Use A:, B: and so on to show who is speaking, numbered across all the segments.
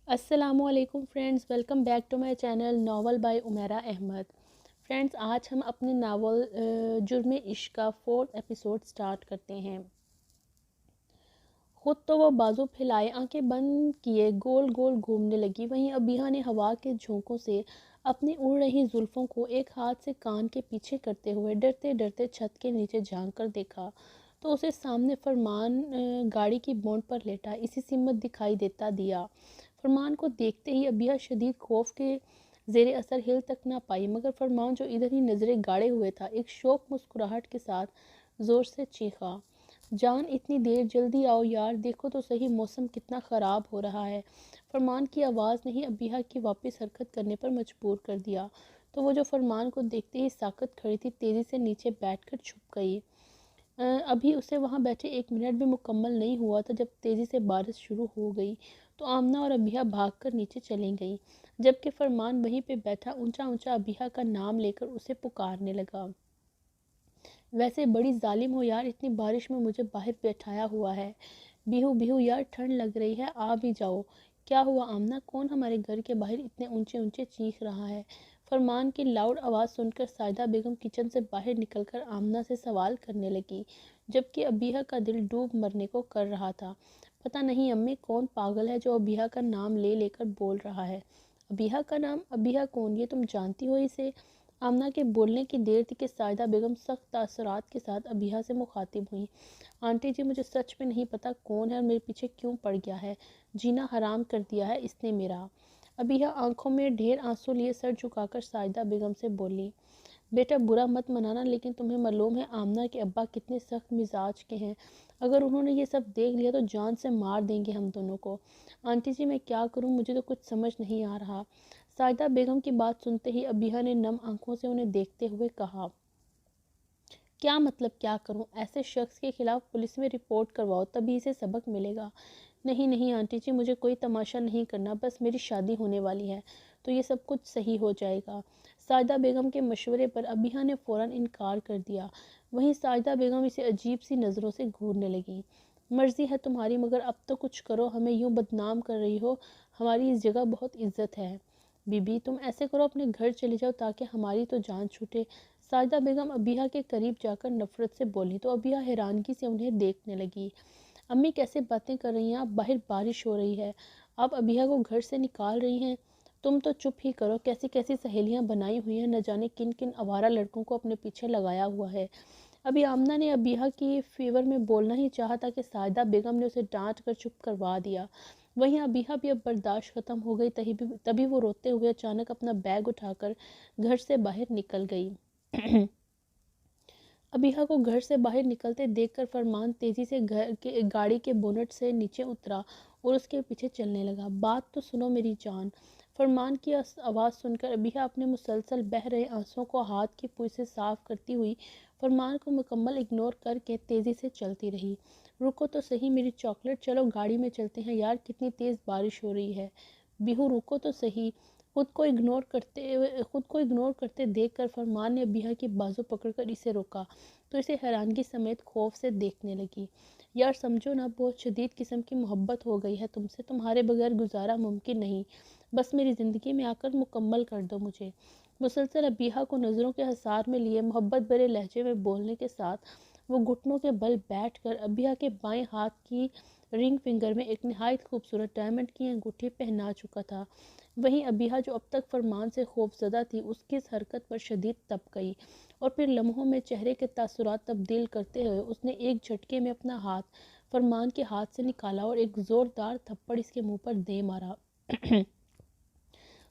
A: السلام علیکم friends, welcome back to my channel novel by Umaira Ahmed. Friends, آج ہم اپنے ناول جرم عشق کا 4 ایپیسوڈ سٹارٹ کرتے ہیں۔ خود تو وہ بازو پھیلائے آنکھیں بند کیے گول گول گھومنے لگی، وہیں ابیہ نے ہوا کے جھونکوں سے اپنی اڑ رہی زلفوں کو ایک ہاتھ سے کان کے پیچھے کرتے ہوئے ڈرتے ڈرتے چھت کے نیچے جھانک کر دیکھا تو اسے سامنے فرمان گاڑی کی بونٹ پر لیٹا اسی سمت دکھائی دیتا دیا۔ فرمان کو دیکھتے ہی ابیہ شدید خوف کے زیر اثر ہل تک نہ پائی، مگر فرمان جو ادھر ہی نظریں گاڑے ہوئے تھا ایک شوق مسکراہٹ کے ساتھ زور سے چیخا، جان اتنی دیر، جلدی آؤ یار، دیکھو تو صحیح موسم کتنا خراب ہو رہا ہے۔ فرمان کی آواز نے ہی ابیہ کی واپس حرکت کرنے پر مجبور کر دیا، تو وہ جو فرمان کو دیکھتے ہی ساکت کھڑی تھی تیزی سے نیچے بیٹھ کر چھپ گئی۔ ابھی اسے وہاں بیٹھے 1 منٹ بھی مکمل نہیں ہوا تھا جب تیزی سے بارش شروع ہو گئی تو آمنہ اور ابیہ بھاگ کر نیچے چلی گئیں، جبکہ فرمان وہیں پہ بیٹھا اونچا اونچا ابیہ کا نام لے کر اسے پکارنے لگا۔ ویسے بڑی ظالم ہو یار، اتنی بارش میں مجھے باہر بیٹھایا ہوا ہے۔ بیہو بیہو یار، ٹھنڈ لگ رہی ہے، آ بھی جاؤ۔ کیا ہوا آمنہ، کون ہمارے گھر کے باہر اتنے اونچے اونچے چیخ رہا ہے؟ فرمان کی لاؤڈ آواز سن کر سائدہ بیگم کچن سے باہر نکل کر آمنہ سے سوال کرنے لگی، جبکہ ابیہ کا دل ڈوب مرنے کو کر رہا تھا۔ پتہ نہیں امی، کون پاگل ہے جو ابیہ کا نام لے لے کر بول رہا ہے؟ ابیہ کا نام؟ ابیہ کون؟ یہ تم جانتی ہو اسے؟ آمنہ کے بولنے کی دیر تھی کہ سائدہ بیگم سخت تاثرات کے ساتھ ابیہ سے مخاطب ہوئیں۔ آنٹی جی، مجھے سچ میں نہیں پتا کون ہے اور میرے پیچھے کیوں پڑ گیا ہے، جینا حرام کر دیا ہے اس نے میرا۔ ابیہ آنکھوں میں ڈھیر آنسو لیے سر جھکا کر سائدہ بیگم سے بولی، بیٹا برا مت منانا، لیکن تمہیں معلوم ہے آمنہ کے ابا کتنے سخت مزاج کے ہیں، اگر انہوں نے یہ سب دیکھ لیا تو جان سے مار دیں گے ہم دونوں کو۔ آنٹی جی میں کیا کروں، مجھے تو کچھ سمجھ نہیں آ رہا۔ سائدہ بیگم کی بات سنتے ہی ابیہ نے نم آنکھوں سے انہیں دیکھتے ہوئے کہا، کیا مطلب کیا کروں؟ ایسے شخص کے خلاف پولیس میں رپورٹ کرواؤ، تبھی اسے سبق ملے گا۔ نہیں نہیں آنٹی جی، مجھے کوئی تماشا نہیں کرنا، بس میری شادی ہونے والی ہے تو یہ سب کچھ صحیح ہو جائے گا۔ سائدہ بیگم کے مشورے پر ابیہ نے فوراً انکار کر دیا، وہیں سائدہ بیگم اسے عجیب سی نظروں سے گھورنے لگیں۔ مرضی ہے تمہاری، مگر اب تو کچھ کرو، ہمیں یوں بدنام کر رہی ہو، ہماری اس جگہ بہت عزت ہے۔ بی بی تم ایسے کرو، اپنے گھر چلے جاؤ تاکہ ہماری تو جان چھوٹے۔ سائدہ بیگم ابیہ کے قریب جا کر نفرت سے بولی تو ابیہ حیرانگی سے انہیں دیکھنے لگی۔ امی کیسے باتیں کر رہی ہیں آپ، باہر بارش ہو رہی ہے، آپ ابیہ کو گھر سے نکال رہی ہیں؟ تم تو چپ ہی کرو، کیسی کیسی سہیلیاں بنائی ہوئی ہیں، نہ جانے کن کن آوارہ لڑکوں کو اپنے پیچھے لگایا ہوا ہے۔ ابھی آمنہ نے ابیہ کی فیور میں بولنا ہی چاہا تھا کہ سائدہ بیگم نے اسے ڈانٹ کر چپ کروا دیا۔ وہیں ابیہ بھی اب برداشت ختم ہو گئی، تبھی وہ روتے ہوئے اچانک اپنا بیگ اٹھا کر گھر سے باہر نکل گئی۔ ابیہ کو گھر سے باہر نکلتے دیکھ کر فرمان تیزی سے گاڑی کے بونٹ سے نیچے اترا اور اس کے پیچھے چلنے لگا۔ بات تو سنو میری جان۔ فرمان کی آواز سن کر ابیہ اپنے مسلسل بہہ رہے آنسوؤں کو ہاتھ کی پوئی سے صاف کرتی ہوئی فرمان کو مکمل اگنور کر کے تیزی سے چلتی رہی۔ رکو تو صحیح میری چاکلیٹ، چلو گاڑی میں چلتے ہیں یار، کتنی تیز بارش ہو رہی ہے۔ بیہو رکو تو صحیح۔ خود کو اگنور کرتے دیکھ کر فرمان نے ابیہ کی بازو پکڑ کر اسے روکا تو اسے حیرانگی سمیت خوف سے دیکھنے لگی۔ یار سمجھو نا، بہت شدید قسم کی محبت ہو گئی ہے تم سے، تمہارے بغیر گزارا ممکن نہیں، بس میری زندگی میں آ کر مکمل کر دو مجھے۔ مسلسل ابیہ کو نظروں کے حصار میں لیے محبت بھرے لہجے میں بولنے کے ساتھ وہ گھٹنوں کے بل بیٹھ کر ابیہ کے بائیں ہاتھ کی رنگ فنگر میں ایک نہایت خوبصورت ڈائمنڈ کی انگوٹھی پہنا چکا تھا۔ وہیں ابیہ جو اب تک فرمان سے خوف زدہ تھی، اس کی اس حرکت پر شدید تپ گئی اور پھر لمحوں میں چہرے کے تاثرات تبدیل کرتے ہوئے اس نے ایک جھٹکے میں اپنا ہاتھ فرمان کے ہاتھ سے نکالا اور ایک زوردار تھپڑ اس کے منہ پر دے مارا۔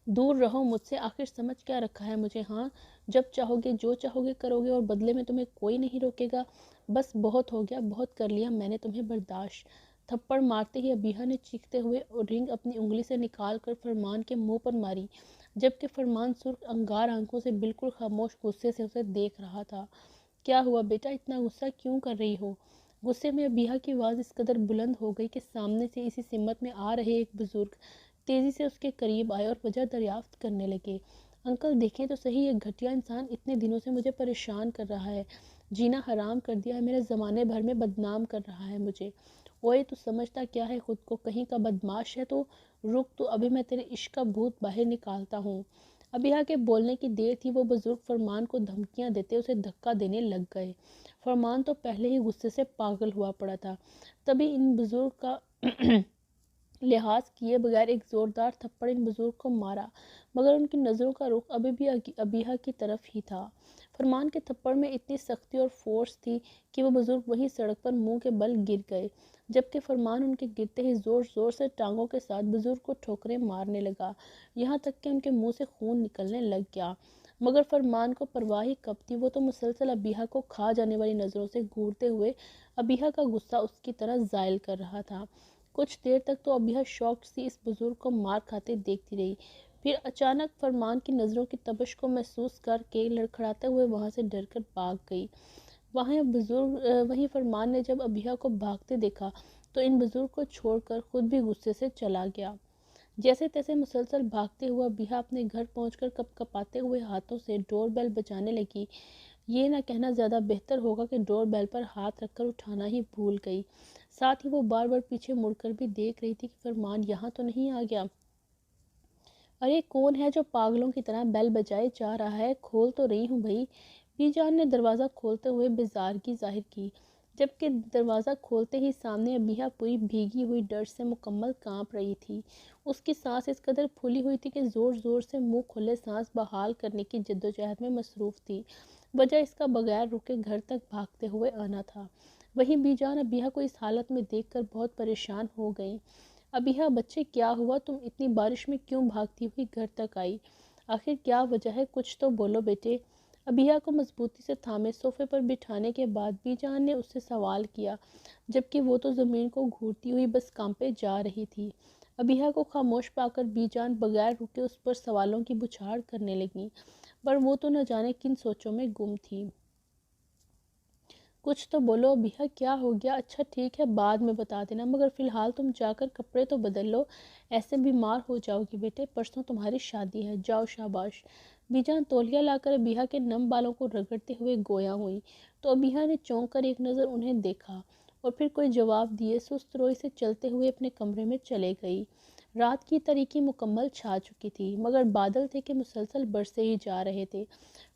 A: دور رہو مجھ سے، آخر سمجھ کیا رکھا ہے مجھے؟ ہاں، جب چاہو گے جو چاہو گے کرو گے اور بدلے میں تمہیں کوئی نہیں روکے گا۔ بس بہت ہو گیا، بہت کر لیا میں نے تمہیں برداشت۔ تھپڑ مارتے ہی ابیہ نے چیختے ہوئے رنگ اپنی انگلی سے نکال کر فرمان کے منہ پر ماری، جبکہ فرمان سرخ انگار آنکھوں سے بالکل خاموش غصے سے اسے دیکھ رہا تھا۔ کیا ہوا بیٹا، اتنا غصہ کیوں کر رہی ہو؟ غصے میں ابیہ کی آواز اس قدر بلند ہو گئی کہ سامنے سے اسی سمت میں آ رہے ایک بزرگ تیزی سے اس کے قریب آئے اور وجہ دریافت کرنے لگے۔ انکل دیکھیں تو صحیح، یہ گھٹیا انسان اتنے دنوں سے مجھے پریشان کر رہا ہے، جینا حرام کر دیا ہے، میرے زمانے بھر میں بدنام کر رہا ہے مجھے، اوئے تو سمجھتا کیا ہے خود کو، کہیں کا بدماش ہے تو رک، تو ابھی میں تیرے عشق کا بھوت باہر نکالتا ہوں۔ ابیہا کے بولنے کی دیر تھی، وہ بزرگ فرمان کو دھمکیاں دیتے اسے دھکا دینے لگ گئے۔ فرمان تو پہلے ہی غصے سے پاگل ہوا پڑا تھا، تبھی ان بزرگ کا لحاظ کیے بغیر ایک زوردار تھپڑ ان بزرگ کو مارا، مگر ان کی نظروں کا رخ ابھی بھی ابیہا کی طرف ہی تھا۔ فرمان کے تھپڑ میں اتنی سختی اور فورس تھی کہ وہ بزرگ وہیں سڑک پر منہ کے بل گر گئے، جبکہ فرمان ان کے گرتے ہی زور زور سے ٹانگوں کے ساتھ بزرگ کو ٹھوکریں مارنے لگا، یہاں تک کہ ان کے منہ سے خون نکلنے لگ گیا۔ مگر فرمان کو پرواہ ہی کب تھی، وہ تو مسلسل ابیہا کو کھا جانے والی نظروں سے گھورتے ہوئے ابیہا کا غصہ اس کی طرح زائل کر رہا تھا۔ کچھ دیر تک تو ابیہا شوق سی اس بزرگ کو مار کھاتے دیکھتی رہی، پھر اچانک فرمان کی نظروں کی تپش کو محسوس کر کے لڑکھڑاتے ہوئے وہاں سے ڈر کر بھاگ گئی۔ وہیں فرمان نے جب ابیہا کو بھاگتے دیکھا تو ان بزرگ کو چھوڑ کر خود بھی غصے سے چلا گیا۔ جیسے تیسے مسلسل بھاگتے ہوئے ابیہا اپنے گھر پہنچ کر کپ کپاتے ہوئے ہاتھوں سے ڈور بیل بجانے لگی۔ یہ نہ کہنا زیادہ بہتر ہوگا کہ ڈور بیل پر ہاتھ رکھ کر اٹھانا ہی بھول گئی، ساتھ ہی وہ بار بار پیچھے مڑ کر بھی دیکھ رہی تھی کہ فرمان یہاں تو نہیں آ گیا۔ ارے کون ہے جو پاگلوں کی طرح بیل بجائے جا رہا ہے، کھول تو رہی ہوں بھائی۔ بی جان نے دروازہ کھولتے ہوئے بیزارگی ظاہر کی، جبکہ دروازہ کھولتے ہی سامنے ابیہا پوری بھیگی ہوئی ڈر سے مکمل کانپ رہی تھی۔ اس کی سانس اس قدر پھولی ہوئی تھی کہ زور زور سے منہ کھلے سانس بحال کرنے کی جدوجہد میں مصروف تھی، وجہ اس کا بغیر رکے گھر تک بھاگتے ہوئے آنا تھا۔ وہیں بی جان ابیہا کو اس حالت میں دیکھ کر بہت پریشان ہو گئیں۔ ابیہا بچے کیا ہوا، تم اتنی بارش میں کیوں بھاگتی ہوئی گھر تک آئی؟ آخر کیا وجہ ہے، کچھ تو بولو بیٹے۔ ابیہا کو مضبوطی سے تھامے صوفے پر بٹھانے کے بعد بی جان نے اس سے سوال کیا، جبکہ وہ تو زمین کو گھورتی ہوئی بس کانپے جا رہی تھی۔ ابیہا کو خاموش پا کر بی جان بغیر رکے اس پر سوالوں کی بچھاڑ کرنے لگیں، پر وہ تو نہ جانے کن سوچوں میں گم تھی۔ کچھ تو بولو ابیہا، کیا ہو گیا؟ اچھا ٹھیک ہے، بعد میں بتا دینا، مگر فی الحال تم جا کر کپڑے تو بدل لو، ایسے بیمار ہو جاؤ گی بیٹے، پرسوں تمہاری شادی ہے، جاؤ شاباش۔ بی جان تولیہ لا کر ابیہا کے نم بالوں کو رگڑتے ہوئے گویا ہوئی، تو ابیہا نے چونک کر ایک نظر انہیں دیکھا اور پھر کوئی جواب دیے سست روئی سے چلتے ہوئے اپنے کمرے میں چلے گئی۔ رات کی تاریکی مکمل چھا چکی تھی، مگر بادل تھے کہ مسلسل برسے ہی جا رہے تھے۔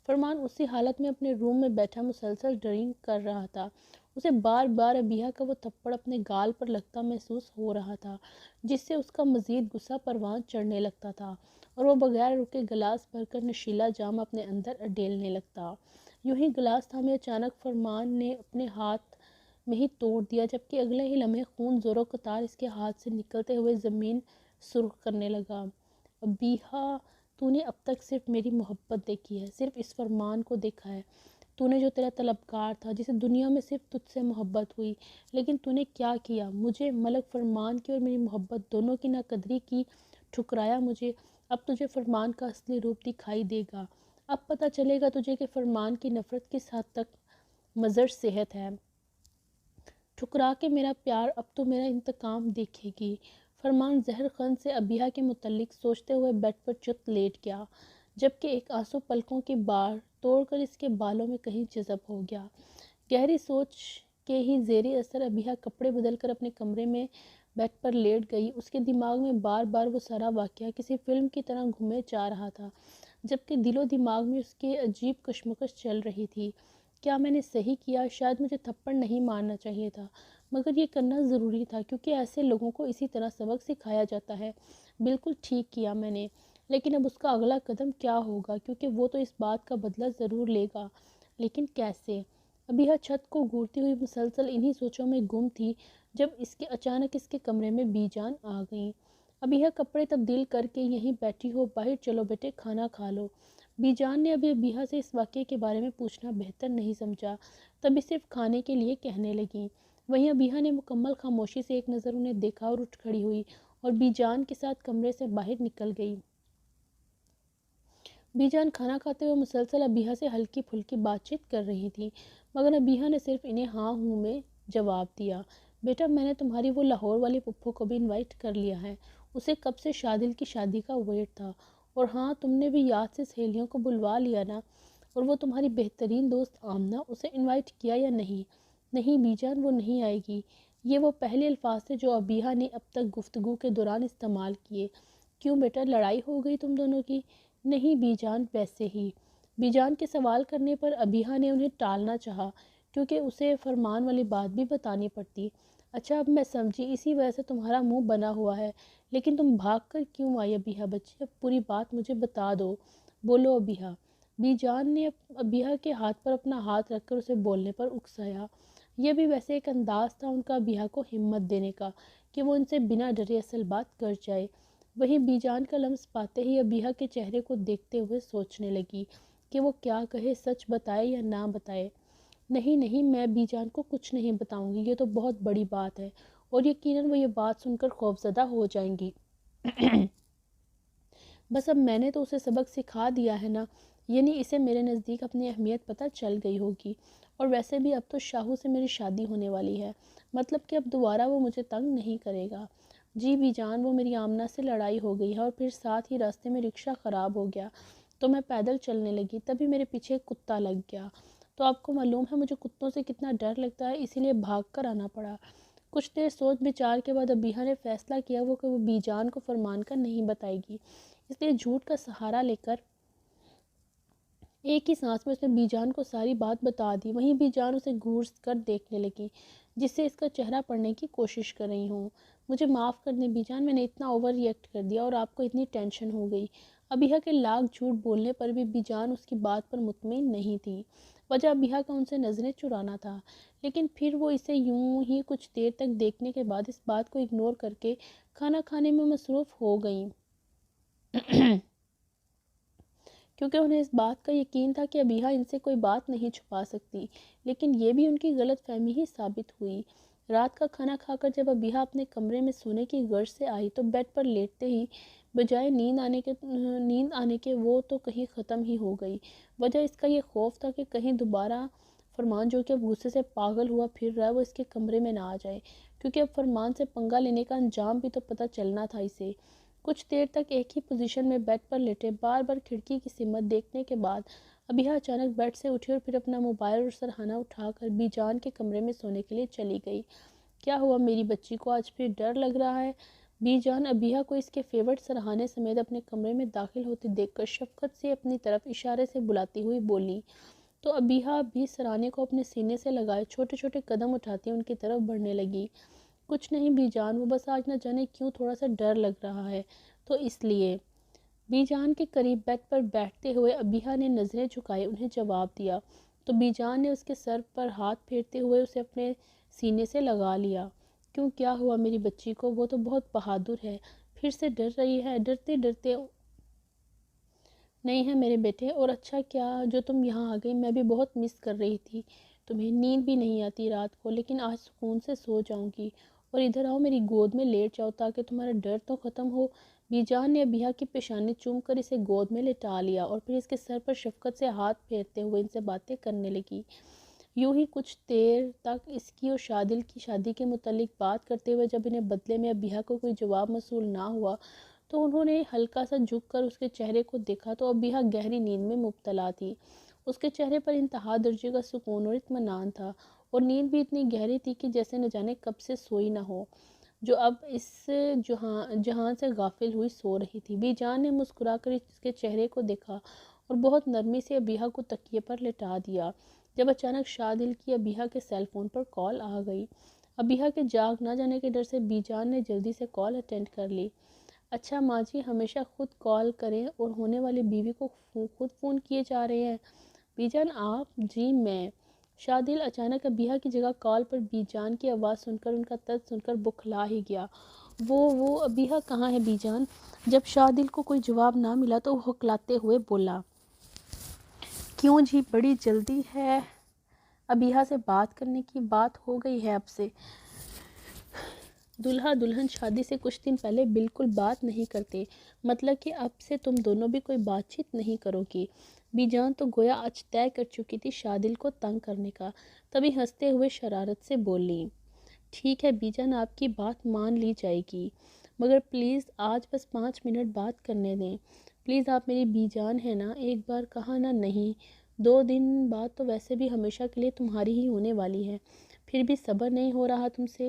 A: فرمان اسی حالت میں اپنے روم میں بیٹھا مسلسل ڈرنگ کر رہا تھا، اسے بار بار ابیہا کا وہ تھپڑ اپنے گال پر لگتا محسوس ہو رہا تھا، جس سے اس کا مزید غصہ پروان چڑھنے لگتا تھا اور وہ بغیر رکے گلاس بھر کر نشیلا جام اپنے اندر اڈیلنے لگتا۔ یوں ہی گلاس تھامے اچانک فرمان نے اپنے ہاتھ میں ہی توڑ دیا، جبکہ اگلے ہی لمحے خون زوروں قطار اس کے ہاتھ سے نکلتے ہوئے زمین سرخ کرنے لگا۔ ابیہا، تو نے اب تک صرف میری محبت دیکھی ہے، صرف اس فرمان کو دیکھا ہے، تو نے جو تیرا طلبگار تھا، جسے دنیا میں صرف تجھ سے محبت ہوئی، لیکن تو نے کیا کیا؟ مجھے، ملک فرمان کی اور میری محبت دونوں کی ناقدری کی، ٹھکرایا مجھے۔ اب تجھے فرمان کا اصلی روپ دکھائی دے گا، اب پتہ چلے گا تجھے کہ فرمان کی نفرت کس حد تک مضر صحت ہے۔ ٹھکرا کے میرا پیار، اب تو میرا انتقام دیکھے گی۔ فرمان زہر خند سے ابیہا کے متعلق سوچتے ہوئے بیڈ پر چت لیٹ گیا، جبکہ ایک آنسو پلکوں کی بار توڑ کر اس کے بالوں میں کہیں جذب ہو گیا۔ گہری سوچ کے ہی زیر اثر ابیہا کپڑے بدل کر اپنے کمرے میں بیڈ پر لیٹ گئی۔ اس کے دماغ میں بار بار وہ سارا واقعہ کسی فلم کی طرح گھومے جا رہا تھا، جبکہ دل و دماغ میں اس کے عجیب کشمکش چل رہی تھی۔ کیا میں نے صحیح کیا؟ شاید مجھے تھپڑ نہیں مارنا چاہیے تھا، مگر یہ کرنا ضروری تھا کیونکہ ایسے لوگوں کو اسی طرح سبق سکھایا جاتا ہے۔ بالکل ٹھیک کیا میں نے، لیکن اب اس کا اگلا قدم کیا ہوگا، کیونکہ وہ تو اس بات کا بدلہ ضرور لے گا، لیکن کیسے؟ ابیہا چھت کو گھورتی ہوئی مسلسل انہی سوچوں میں گم تھی جب اچانک اس کے کمرے میں بی جان آ گئیں۔ ابیہا کپڑے تبدیل کر کے یہیں بیٹھی ہو، باہر چلو بیٹے، کھانا کھا لو۔ بی جان نے ابھی ابیہا سے اس واقعے کے بارے میں پوچھنا بہتر نہیں سمجھا، تبھی صرف کھانے کے لیے کہنے لگیں۔ وہیں ابیہا نے مکمل خاموشی سے ایک نظر انہیں دیکھا اور اٹھ کھڑی ہوئی اور بی جان کے ساتھ کمرے سے باہر نکل گئی۔ بی جان کھانا کھاتے ہوئے مسلسل ابیہا سے ہلکی پھلکی بات چیت کر رہی تھیں، مگر ابیہا نے صرف انہیں ہاں ہوں میں جواب دیا۔ بیٹا، میں نے تمہاری وہ لاہور والی پھپھو کو بھی انوائٹ کر لیا ہے، اسے کب سے شادل کی شادی کا ویٹ تھا۔ اور ہاں، تم نے بھی یاد سے سہیلیوں کو بلوا لیا نا؟ اور وہ تمہاری بہترین دوست آمنہ، اسے انوائٹ کیا یا نہیں؟ نہیں بی جان، وہ نہیں آئے گی۔ یہ وہ پہلے الفاظ تھے جو ابیہا نے اب تک گفتگو کے دوران استعمال کیے۔ کیوں بیٹا، لڑائی ہو گئی تم دونوں کی؟ نہیں بی جان، ویسے ہی۔ بی جان کے سوال کرنے پر ابیہا نے انہیں ٹالنا چاہا، کیونکہ اسے فرمان والی بات بھی بتانی پڑتی۔ اچھا اب میں سمجھی، اسی وجہ سے تمہارا منہ بنا ہوا ہے۔ لیکن تم بھاگ کر کیوں آئی ابیہا بچی؟ اب پوری بات مجھے بتا دو۔ بولو ابیہا۔ بی جان نے ابیہا کے ہاتھ پر اپنا ہاتھ رکھ کر اسے بولنے پر اکسایا۔ یہ بھی ویسے ایک انداز تھا ان کا ابیہا کو ہمت دینے کا کہ وہ ان سے بنا ڈرے اصل بات کر جائے۔ وہیں بی جان کا لمس پاتے ہی ابیہا کے چہرے کو دیکھتے ہوئے سوچنے لگی کہ وہ کیا کہے، سچ بتائے یا نہ بتائے۔ نہیں نہیں، میں بی جان کو کچھ نہیں بتاؤں گی، یہ تو بہت بڑی بات ہے، اور یقیناً وہ یہ بات سن کر خوفزدہ ہو جائیں گی۔ بس اب میں نے تو اسے سبق سکھا دیا ہے نا، یعنی اسے میرے نزدیک اپنی اہمیت پتہ چل گئی ہوگی، اور ویسے بھی اب تو شاہو سے میری شادی ہونے والی ہے، مطلب کہ اب دوبارہ وہ مجھے تنگ نہیں کرے گا۔ جی بی جان، وہ میری آمنہ سے لڑائی ہو گئی ہے، اور پھر ساتھ ہی راستے میں رکشہ خراب ہو گیا، تو میں پیدل چلنے لگی، تبھی میرے پیچھے ایک کتا لگ گیا۔ تو آپ کو معلوم ہے مجھے کتوں سے کتنا ڈر لگتا ہے، اسی لیے بھاگ کر آنا پڑا۔ کچھ دیر سوچ بچار کے بعد ابیہا نے فیصلہ کیا کہ وہ بی جان کو فرمان کا نہیں بتائے گی، اس لیے جھوٹ کا سہارا لے کر ایک ہی سانس میں اس نے بی جان کو ساری بات بتا دی۔ وہیں بی جان اسے گھور کر دیکھنے لگی، جس سے اس کا چہرہ پڑھنے کی کوشش کر رہی ہوں۔ مجھے معاف کر دیں بی جان، میں نے اتنا اوور ری ایکٹ کر دیا اور آپ کو اتنی ٹینشن ہو گئی۔ ابیہا کے لاکھ جھوٹ بولنے پر بھی بی جان اس کی بات پر مطمئن نہیں تھی۔ وجہ ابیہا کا ان سے نظریں چرانا تھا، لیکن پھر وہ اسے یوں ہی کچھ دیر تک دیکھنے کے بعد اس بات کو اگنور کر کے کھانا کھانے میں مصروف ہو گئیں، کیونکہ انہیں اس بات کا یقین تھا کہ ابیہا ان سے کوئی بات نہیں چھپا سکتی۔ لیکن یہ بھی ان کی غلط فہمی ہی ثابت ہوئی۔ رات کا کھانا کھا کر جب ابیہا اپنے کمرے میں سونے کی غرض سے آئی تو بیڈ پر لیٹتے ہی بجائے نیند آنے کے وہ تو کہیں ختم ہی ہو گئی۔ وجہ اس کا یہ خوف تھا کہ کہیں دوبارہ فرمان، جو کہ اب غصے سے پاگل ہوا پھر رہا ہے، وہ اس کے کمرے میں نہ آ جائے، کیونکہ اب فرمان سے پنگا لینے کا انجام بھی تو پتہ چلنا تھا اسے۔ کچھ دیر تک ایک ہی پوزیشن میں بیڈ پر لیٹے بار بار کھڑکی کی سمت دیکھنے کے بعد ابیہا اچانک بیڈ سے اٹھی اور پھر اپنا موبائل اور سرہانہ اٹھا کر بی جان کے کمرے میں سونے کے لیے چلی گئی۔ کیا ہوا میری بچی کو، آج پھر ڈر لگ رہا ہے؟ بی جان ابیہا کو اس کے فیورٹ سرہانے سمیت اپنے کمرے میں داخل ہوتے دیکھ کر شفقت سے اپنی طرف اشارے سے بلاتی ہوئی بولی، تو ابیہا بھی سرہانے کو اپنے سینے سے لگائے چھوٹے چھوٹے قدم اٹھاتی ان کی طرف بڑھنے لگی۔ کچھ نہیں بی جان، وہ بس آج نہ جانے کیوں تھوڑا سا ڈر لگ رہا ہے، تو اس لیے۔ بی جان کے قریب بیڈ پر بیٹھتے ہوئے ابیہا نے نظریں جھکائے انہیں جواب دیا، تو بی جان نے اس کے سر پر ہاتھ پھیرتے ہوئے اسے اپنے سینے سے لگا لیا۔ کیوں، کیا ہوا میری بچی کو؟ وہ تو بہت بہادر ہے، پھر سے ڈر رہی ہے؟ ڈرتے ڈرتے نہیں ہے میرے بیٹے، اور اچھا کیا جو تم یہاں آ گئی، میں بھی بہت مس کر رہی تھی تمہیں، نیند بھی نہیں آتی رات کو، لیکن آج سکون سے سو جاؤں گی، اور ادھر آؤ میری گود میں لیٹ جاؤ تاکہ تمہارا ڈر تو ختم ہو۔ بی جان نے ابیہا کی پیشانی چوم کر اسے گود میں لٹا لیا اور پھر اس کے سر پر شفقت سے ہاتھ پھیرتے ہوئے ان سے باتیں کرنے لگی۔ یوں ہی کچھ دیر تک اس کی اور شادل کی شادی کے متعلق بات کرتے ہوئے جب انہیں بدلے میں ابیہا کو کوئی جواب موصول نہ ہوا تو انہوں نے ہلکا سا جھک کر اس کے چہرے کو دیکھا تو ابیہا گہری نیند میں مبتلا تھی۔ اس کے چہرے پر انتہا درجے کا سکون اور اطمینان تھا، اور نیند بھی اتنی گہری تھی کہ جیسے نہ جانے کب سے سوئی نہ ہو، جو اب اس جہان سے غافل ہوئی سو رہی تھی۔ بی جان نے مسکرا کر اس کے چہرے کو دیکھا اور بہت نرمی سے ابیہا کو تکیے پر لٹا دیا، جب اچانک شادل کی ابیہا کے سیل فون پر کال آ گئی۔ ابیہا کے جاگ نہ جانے کے ڈر سے بی جان نے جلدی سے کال اٹینڈ کر لی۔ اچھا ماں جی، ہمیشہ خود کال کریں اور ہونے والی بیوی کو خود فون کیے جا رہے ہیں؟ بی جان آپ؟ جی میں۔ شادل اچانک ابیہا کی جگہ کال پر بی جان کی آواز سن کر ان کا طرز سن کر بکھلا ہی گیا۔ وہ ابیہا کہاں ہے بی جان؟ جب شادل کو کوئی جواب نہ ملا تو وہ ہکلاتے ہوئے بولا، کیوں جی بڑی جلدی ہے ابیہا سے بات کرنے کی؟ بات ہو گئی ہے اب سے؟ دلہا دلہن شادی سے کچھ دن پہلے بالکل بات نہیں کرتے، مطلب کہ اب سے تم دونوں بھی کوئی بات چیت نہیں کرو گی؟ بی جان تو گویا آج طے کر چکی تھی شادل کو تنگ کرنے کا، تبھی ہنستے ہوئے شرارت سے بولی، ٹھیک ہے بی جان، آپ کی بات مان لی جائے گی، مگر پلیز آج بس 5 منٹ بات کرنے دیں، پلیز آپ میری بی جان ہیں نا، ایک بار کہا نا نہیں؟ 2 دن بعد تو ویسے بھی ہمیشہ کے لیے تمہاری ہی ہونے والی ہے، پھر بھی صبر نہیں ہو رہا تم سے؟